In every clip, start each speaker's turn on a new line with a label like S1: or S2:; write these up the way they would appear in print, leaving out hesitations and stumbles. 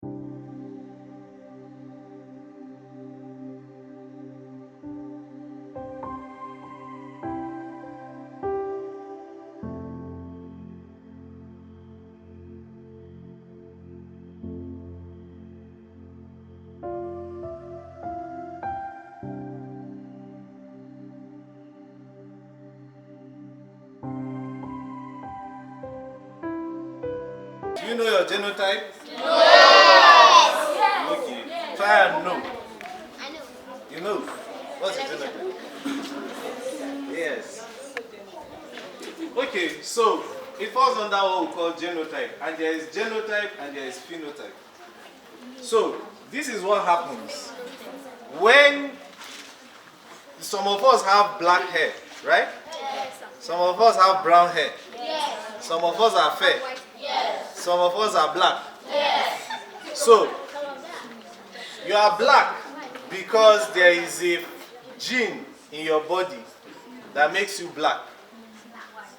S1: Do you know your genotype?
S2: Yes.
S1: Okay. Try and know.
S2: I know.
S1: You know? What's your genotype? Yes. Okay, so it falls under what we call genotype. And there is genotype and there is phenotype. So this is what happens when some of us have black hair, right?
S2: Yes.
S1: Some of us have brown hair.
S2: Yes.
S1: Some of us are fair.
S2: Yes.
S1: Some of us are black.
S2: Yes.
S1: So you are black because there is a gene in your body that makes you black.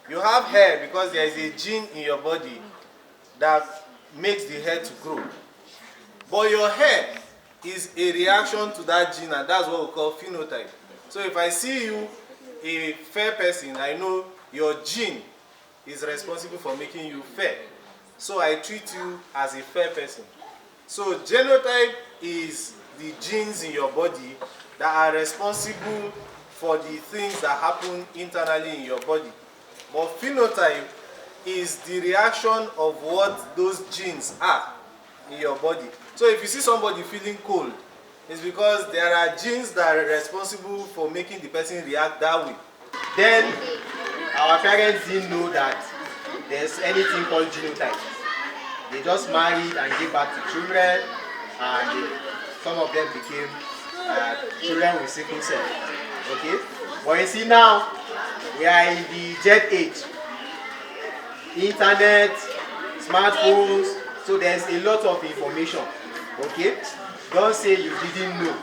S1: You have hair because there is a gene in your body that makes the hair to grow. But your hair is a reaction to that gene, and that's what we call phenotype. So if I see you a fair person, I know your gene is responsible for making you fair. So I treat you as a fair person. So genotype is the genes in your body that are responsible for the things that happen internally in your body. But phenotype is the reaction of what those genes are in your body. So if you see somebody feeling cold, it's because there are genes that are responsible for making the person react that way.
S3: Then our parents didn't know that there's anything called genotype. They just married and gave birth to children, and some of them became children with sickle cell. Okay? But you see now, we are in the jet age. Internet, smartphones, so there's a lot of information. Okay? Don't say you didn't know.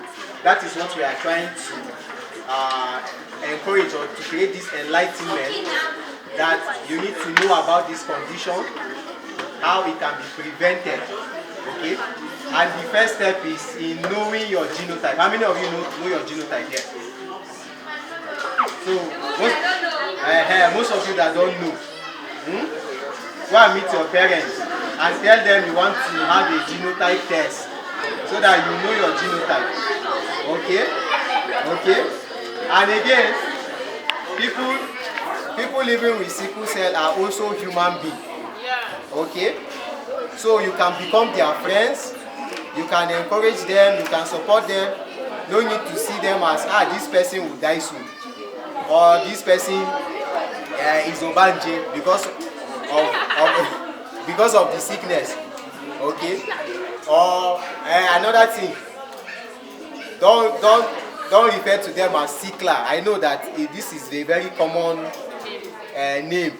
S3: That is what we are trying to encourage, or to create this enlightenment, that you need to know about this condition, how it can be prevented. Okay? And the first step is in knowing your genotype. How many of you know your genotype here? So most of you that don't know, go and meet your parents and tell them you want to have a genotype test so that you know your genotype. Okay? Okay? And again, people living with sickle cell are also human beings. Okay? So you can become their friends, you can encourage them, you can support them. No need to see them as, this person will die soon, or this person is obanje because of the sickness. Okay? Or another thing, don't refer to them as sickler. I know that this is a very common name,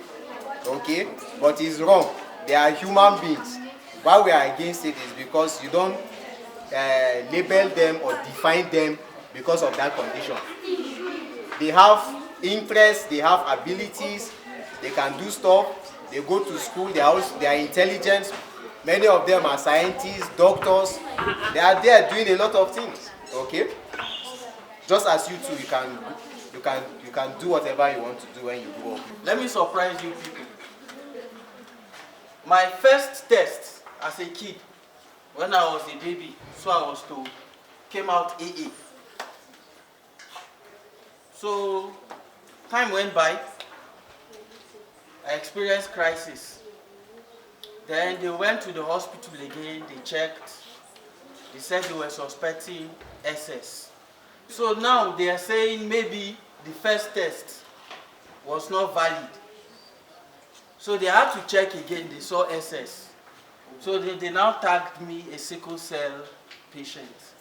S3: okay, but it's wrong. They are human beings. Why we are against it is because you don't label them or define them because of that condition. They have interests, they have abilities, they can do stuff, they go to school, they are intelligent. Many of them are scientists, doctors. They are there doing a lot of things. Okay? Just as you too, you can do whatever you want to do when you grow up.
S4: Let me surprise you people. My first test as a kid, when I was a baby, so I was told, came out AA. So time went by, I experienced crisis. Then they went to the hospital again, they checked, they said they were suspecting SS. So now they are saying maybe the first test was not valid. So they had to check again, they saw SS. So they now tagged me a sickle cell patient.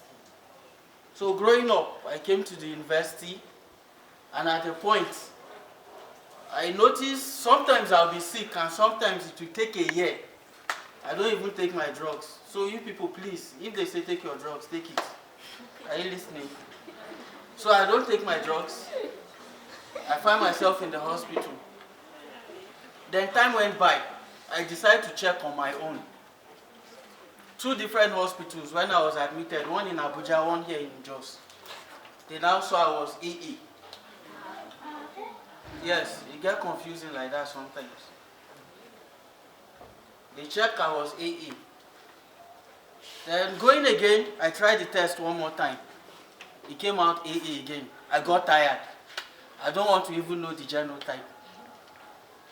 S4: So growing up, I came to the university, and at a point, I noticed sometimes I'll be sick and sometimes it will take a year. I don't even take my drugs. So you people, please, if they say take your drugs, take it. Are you listening? So I don't take my drugs. I find myself in the hospital. Then time went by. I decided to check on my own. 2 different hospitals when I was admitted, one in Abuja, one here in Jos. They now saw I was AA. Yes, it get confusing like that sometimes. They checked I was AA. Then going again, I tried the test one more time. It came out AA again. I got tired. I don't want to even know the genotype.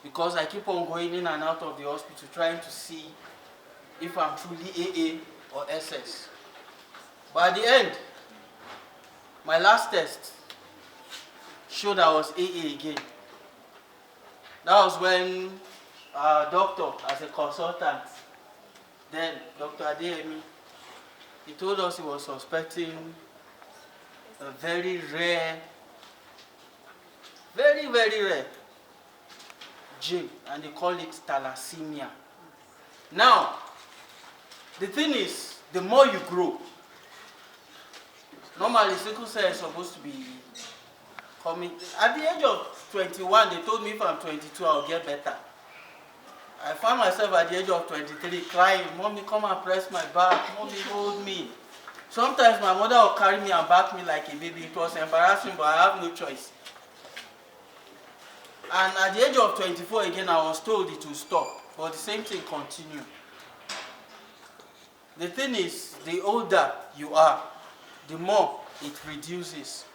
S4: Because I keep on going in and out of the hospital trying to see if I'm truly AA or SS. But at the end, my last test showed I was AA again. That was when our doctor, as a consultant, then Dr. Adeyemi, he told us he was suspecting a very rare, very rare gene, and they call it thalassemia. Now, the thing is, the more you grow, normally sickle cell is supposed to be coming. At the age of 21, they told me if I'm 22, I'll get better. I found myself at the age of 23 crying, "Mommy, come and press my back. Mommy, hold me." Sometimes my mother will carry me and back me like a baby. It was embarrassing, but I have no choice. And at the age of 24 again, I was told it will stop, but the same thing continued. The thing is, the older you are, the more it reduces.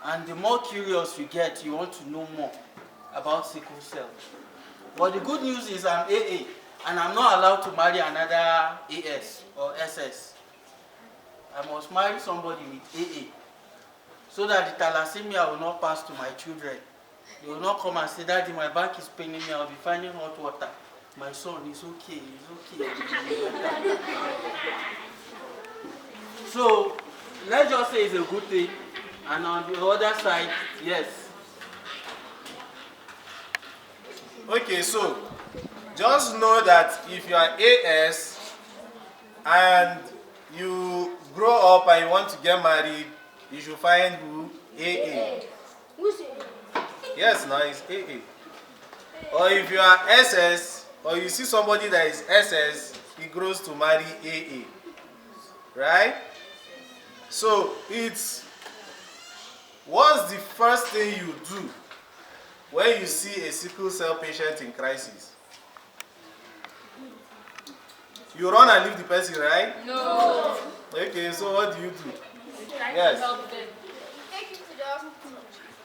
S4: And the more curious you get, you want to know more about sickle cell. But the good news is I'm AA, and I'm not allowed to marry another AS or SS. I must marry somebody with AA, so that the thalassemia will not pass to my children. They will not come and say, "Daddy, my back is paining me, I'll be finding hot water. My son is okay, he's okay." So, let's just say it's a good thing. And on the other side, yes.
S1: Okay, so just know that if you are AS and you grow up and you want to get married, you should find who? AA. Yes, now it's AA. Or if you are SS, or you see somebody that is SS, he grows to marry AA. Right? So it's, what's the first thing you do when you see a sickle cell patient in crisis? You run and leave the person, right?
S2: No.
S1: Okay, so what do you do? Yes.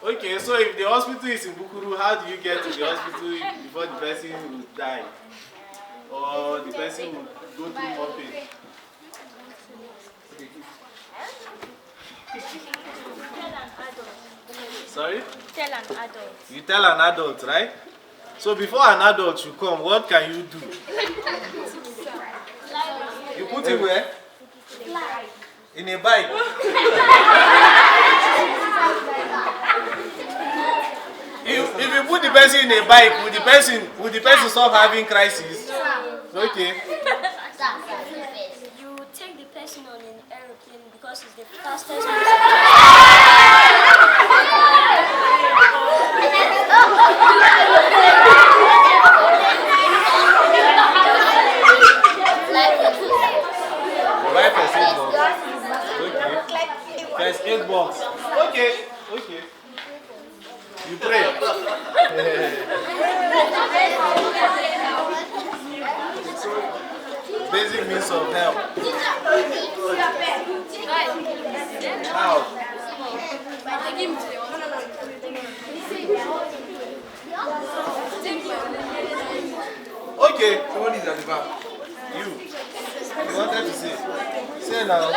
S1: Okay, so if the hospital is in Bukuru, how do you get to the hospital before the person will die? Or the person will go through more pain? Sorry?
S2: Tell an adult.
S1: You tell an adult, right? So before an adult should come, what can you do? You put him where? In a bike. If you put the person in a bike, would the person stop having crisis? Okay.
S5: You take the person on an aeroplane because it's the fastest.
S1: Buy first aid box. Okay. First aid box. Okay. Okay. You pray. Basic means of help. How? Okay. Someone is at the back. You wanted to say? Say now.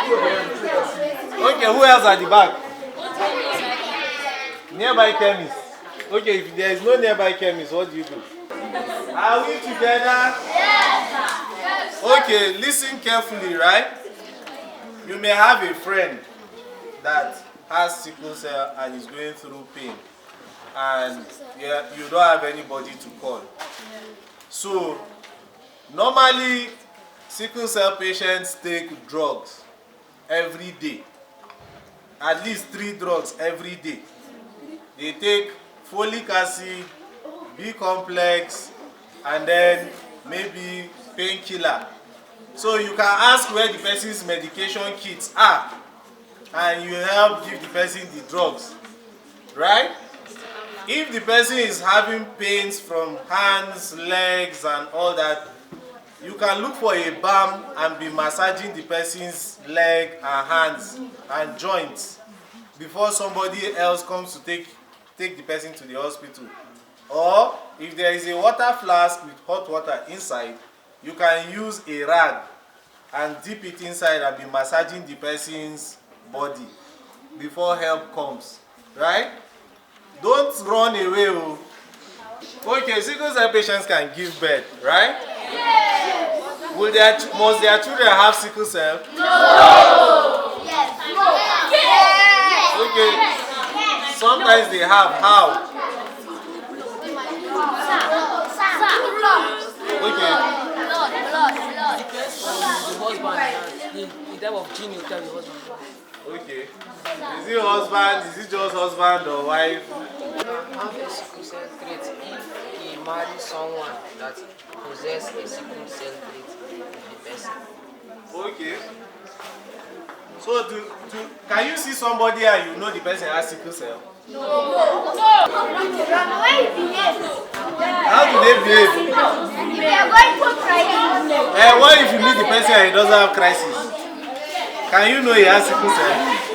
S1: Okay, who else at the back? Nearby chemist. Okay, if there is no nearby chemist, what do you do? Are we together? Yes. Okay, listen carefully, right? You may have a friend that has sickle cell and is going through pain, and you don't have anybody to call. So, normally, sickle cell patients take drugs every day. At least 3 drugs every day. They take folic acid, B complex, and then maybe painkiller So you can ask where the person's medication kits are, and you help give the person the drugs, right? If the person is having pains from hands, legs, and all that, you can look for a balm and be massaging the person's leg and hands and joints before somebody else comes to take the person to the hospital. Or if there is a water flask with hot water inside, you can use a rag and dip it inside and be massaging the person's body before help comes, right? Don't run away. Okay, sickle cell patients can give birth, right?
S2: Yes.
S1: Must their children have sickle cell?
S2: No. Yes.
S1: Okay. Sometimes they have. How? Okay.
S6: The type of genotype the husband.
S1: Okay. Is it husband? Is it just husband or wife?
S6: Have a sickle cell trait if he marries someone that possesses a sickle cell trait in the person.
S1: Okay. So can you see somebody and you know the person has sickle cell? How do they behave? What if you meet the person and he doesn't have crisis? Can you know he has sickle cell?